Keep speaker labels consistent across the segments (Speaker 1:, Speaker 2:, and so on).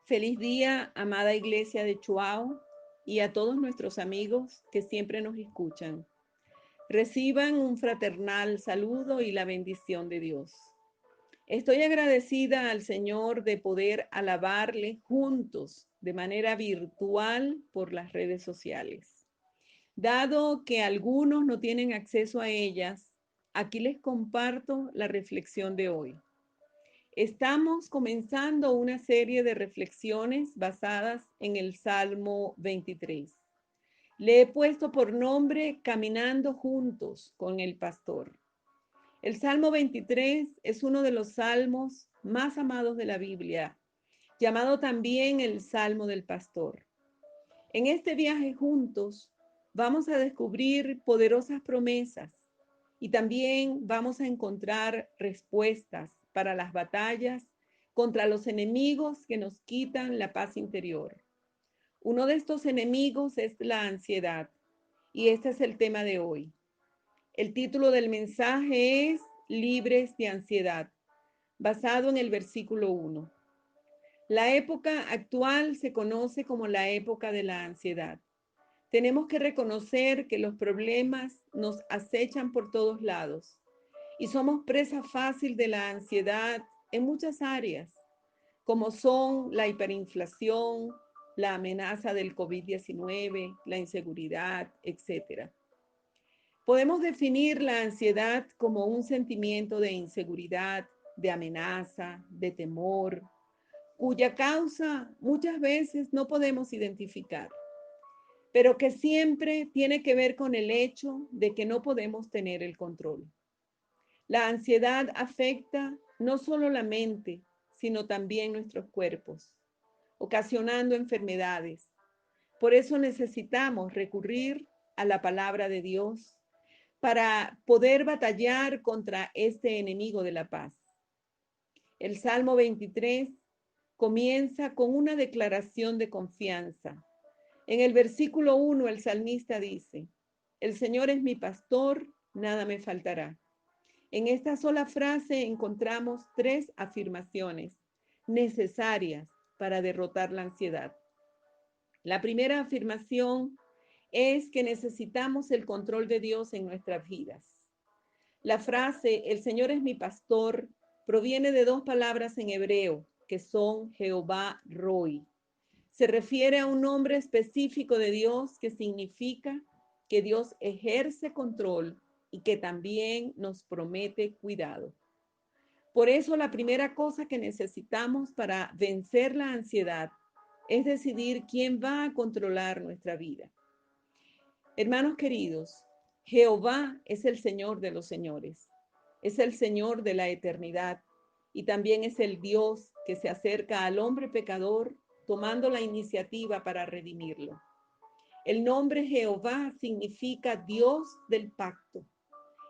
Speaker 1: Feliz día, amada iglesia de Chuao, y a todos nuestros amigos que siempre nos escuchan. Reciban un fraternal saludo y la bendición de Dios. Estoy agradecida al Señor de poder alabarle juntos de manera virtual por las redes sociales. Dado que algunos no tienen acceso a ellas, aquí les comparto la reflexión de hoy. Estamos comenzando una serie de reflexiones basadas en el Salmo 23. Le he puesto por nombre Caminando juntos con el pastor. El Salmo 23 es uno de los salmos más amados de la Biblia, llamado también el Salmo del Pastor. En este viaje juntos vamos a descubrir poderosas promesas y también vamos a encontrar respuestas para las batallas contra los enemigos que nos quitan la paz interior. Uno de estos enemigos es la ansiedad y este es el tema de hoy. El título del mensaje es Libres de ansiedad, basado en el versículo 1. La época actual se conoce como la época de la ansiedad. Tenemos que reconocer que los problemas nos acechan por todos lados y somos presa fácil de la ansiedad en muchas áreas, como son la hiperinflación, la amenaza del COVID-19, la inseguridad, etc. Podemos definir la ansiedad como un sentimiento de inseguridad, de amenaza, de temor, cuya causa muchas veces no podemos identificar, pero que siempre tiene que ver con el hecho de que no podemos tener el control. La ansiedad afecta no solo la mente, sino también nuestros cuerpos, ocasionando enfermedades. Por eso necesitamos recurrir a la palabra de Dios para poder batallar contra este enemigo de la paz. El Salmo 23 comienza con una declaración de confianza. En el versículo 1 el salmista dice, el Señor es mi pastor, nada me faltará. En esta sola frase encontramos tres afirmaciones necesarias para derrotar la ansiedad. La primera afirmación es que necesitamos el control de Dios en nuestras vidas. La frase, el Señor es mi pastor, proviene de dos palabras en hebreo, que son Jehová Roi. Se refiere a un nombre específico de Dios que significa que Dios ejerce control y que también nos promete cuidado. Por eso la primera cosa que necesitamos para vencer la ansiedad es decidir quién va a controlar nuestra vida. Hermanos queridos, Jehová es el Señor de los señores, es el Señor de la eternidad y también es el Dios que se acerca al hombre pecador tomando la iniciativa para redimirlo. El nombre Jehová significa Dios del pacto,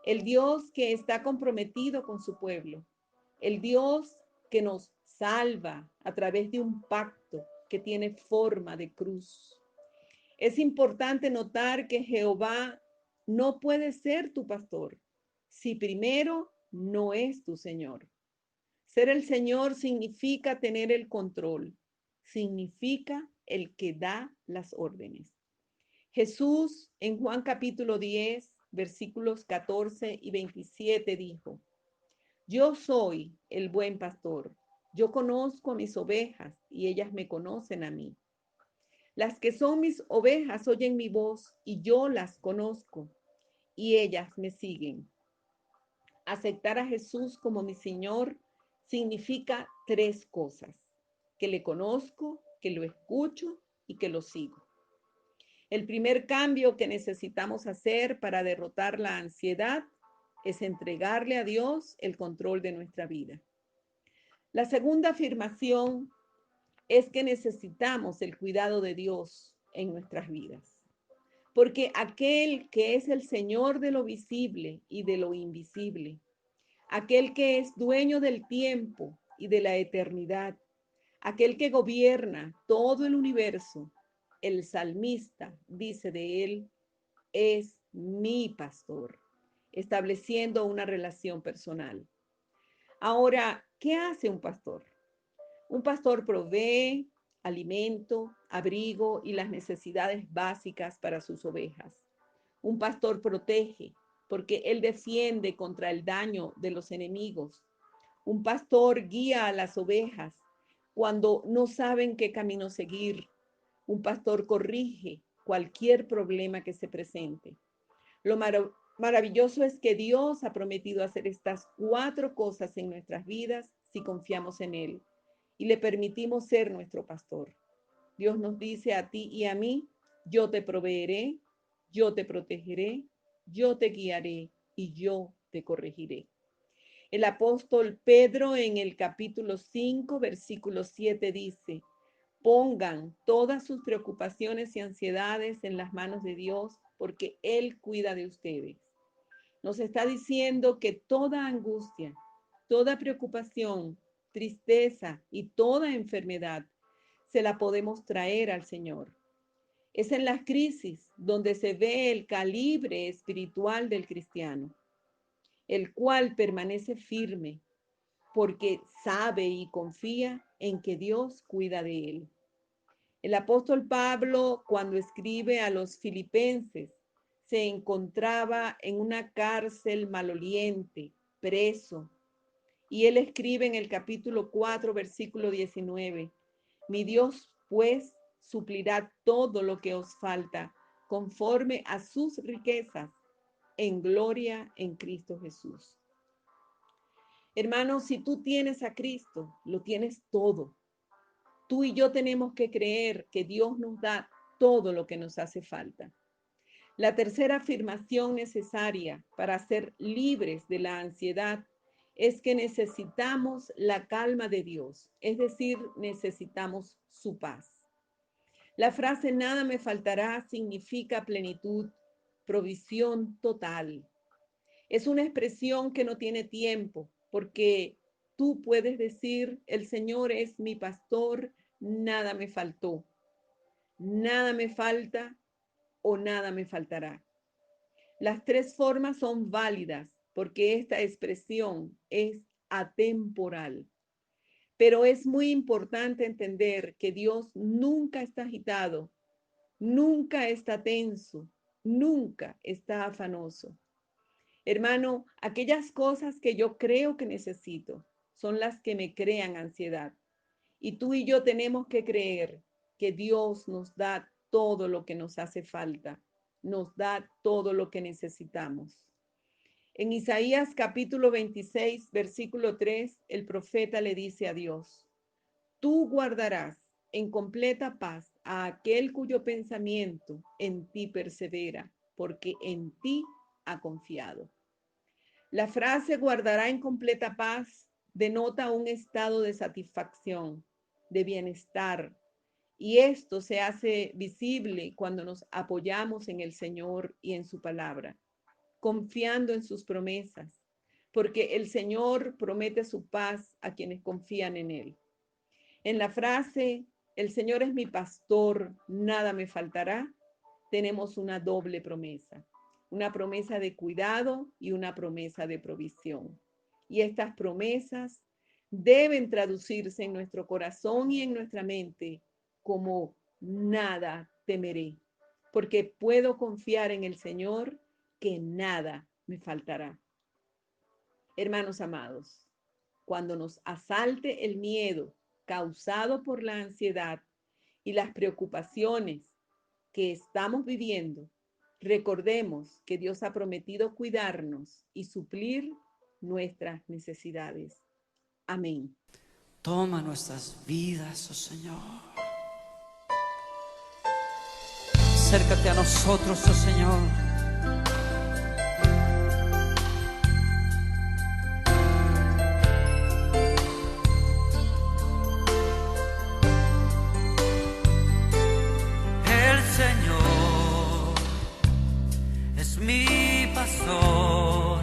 Speaker 1: el Dios que está comprometido con su pueblo, el Dios que nos salva a través de un pacto que tiene forma de cruz. Es importante notar que Jehová no puede ser tu pastor si primero no es tu Señor. Ser el Señor significa tener el control, significa el que da las órdenes. Jesús en Juan capítulo 10, versículos 14 y 27 dijo, yo soy el buen pastor, yo conozco a mis ovejas y ellas me conocen a mí. Las que son mis ovejas oyen mi voz y yo las conozco y ellas me siguen. Aceptar a Jesús como mi Señor significa tres cosas: que le conozco, que lo escucho y que lo sigo. El primer cambio que necesitamos hacer para derrotar la ansiedad es entregarle a Dios el control de nuestra vida. La segunda afirmación es que necesitamos el cuidado de Dios en nuestras vidas. Porque aquel que es el Señor de lo visible y de lo invisible, aquel que es dueño del tiempo y de la eternidad, aquel que gobierna todo el universo, el salmista dice de él, es mi pastor, estableciendo una relación personal. Ahora, ¿qué hace un pastor? Un pastor provee, alimento, abrigo y las necesidades básicas para sus ovejas. Un pastor protege porque él defiende contra el daño de los enemigos. Un pastor guía a las ovejas cuando no saben qué camino seguir. Un pastor corrige cualquier problema que se presente. Lo maravilloso es que Dios ha prometido hacer estas 4 cosas en nuestras vidas si confiamos en Él y le permitimos ser nuestro pastor. Dios nos dice a ti y a mí: yo te proveeré, yo te protegeré, yo te guiaré y yo te corregiré. El apóstol Pedro en el capítulo 5, versículo 7 dice: pongan todas sus preocupaciones y ansiedades en las manos de Dios, porque Él cuida de ustedes. Nos está diciendo que toda angustia, toda preocupación, tristeza y toda enfermedad se la podemos traer al Señor. Es en las crisis donde se ve el calibre espiritual del cristiano, el cual permanece firme porque sabe y confía en que Dios cuida de él. El apóstol Pablo, cuando escribe a los filipenses, se encontraba en una cárcel maloliente, preso, y él escribe en el capítulo 4, versículo 19: mi Dios, pues, suplirá todo lo que os falta, conforme a sus riquezas, en gloria en Cristo Jesús. Hermanos, si tú tienes a Cristo, lo tienes todo. Tú y yo tenemos que creer que Dios nos da todo lo que nos hace falta. La tercera afirmación necesaria para ser libres de la ansiedad es que necesitamos la calma de Dios, es decir, necesitamos su paz. La frase "nada me faltará" significa plenitud, provisión total. Es una expresión que no tiene tiempo, porque tú puedes decir: el Señor es mi pastor, nada me faltó, nada me falta o nada me faltará. Las 3 formas son válidas porque esta expresión es atemporal. Pero es muy importante entender que Dios nunca está agitado, nunca está tenso, nunca está afanoso. Hermano, aquellas cosas que yo creo que necesito son las que me crean ansiedad. Y tú y yo tenemos que creer que Dios nos da todo lo que nos hace falta, nos da todo lo que necesitamos. En Isaías capítulo 26, versículo 3, el profeta le dice a Dios: tú guardarás en completa paz a aquel cuyo pensamiento en ti persevera, porque en ti ha confiado. La frase "guardará en completa paz" denota un estado de satisfacción, de bienestar, y esto se hace visible cuando nos apoyamos en el Señor y en su palabra, confiando en sus promesas, porque el Señor promete su paz a quienes confían en Él. En la frase "el Señor es mi pastor, nada me faltará", tenemos una doble promesa. Una promesa de cuidado y una promesa de provisión. Y estas promesas deben traducirse en nuestro corazón y en nuestra mente como "nada temeré", porque puedo confiar en el Señor, que nada me faltará. Hermanos amados, cuando nos asalte el miedo causado por la ansiedad y las preocupaciones que estamos viviendo, recordemos que Dios ha prometido cuidarnos y suplir nuestras necesidades. Amén.
Speaker 2: Toma nuestras vidas, oh Señor. Acércate a nosotros, oh Señor. El Señor es mi pastor.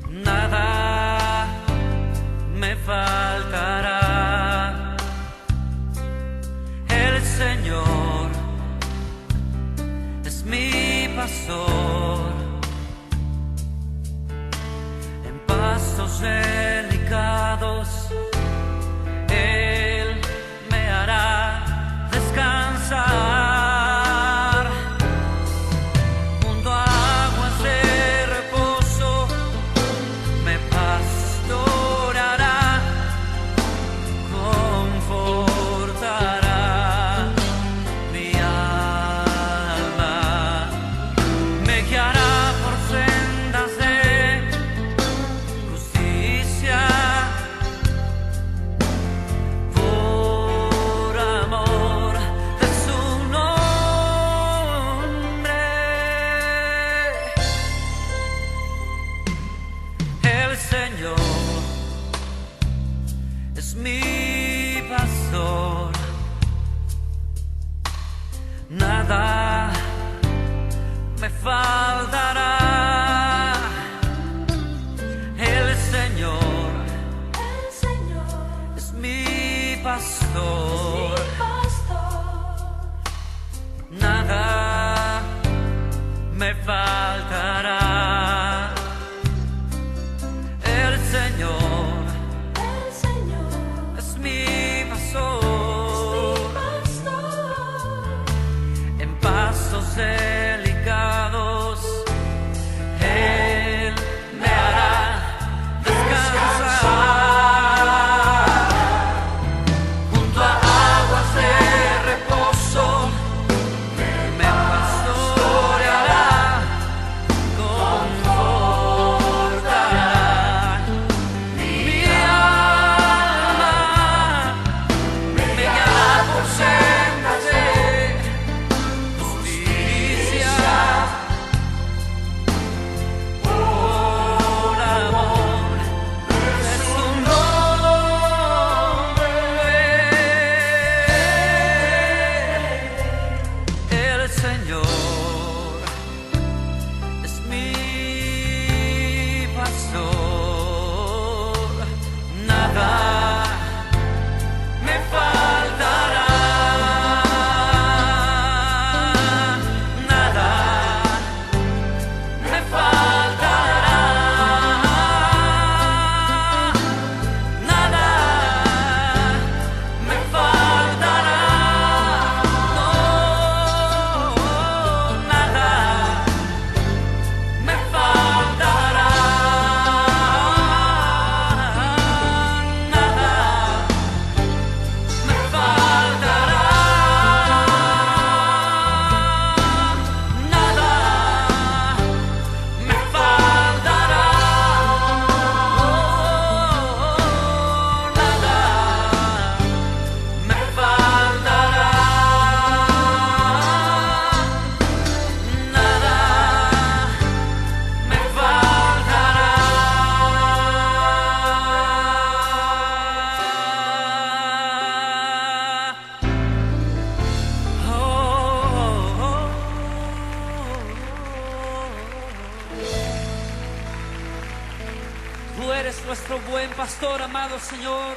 Speaker 2: Nada me faltará. El Señor es mi pastor. En pastos delicados es mi pastor, nada me faltará. El Señor es mi pastor, nada me faltará. El Señor es mi pastor, en pastos delicados Él me hará descansar, junto a aguas de reposo me pastoreará, confortará mi alma, me guiará por sendas de justicia, por amor de su nombre. El Señor es mi pastor, nada me faltará, nada me faltará, nada me faltará, no, nada me faltará, nada me faltará, nada me faltará, nada me faltará, nada me faltará. Tú eres nuestro buen pastor, amado Señor.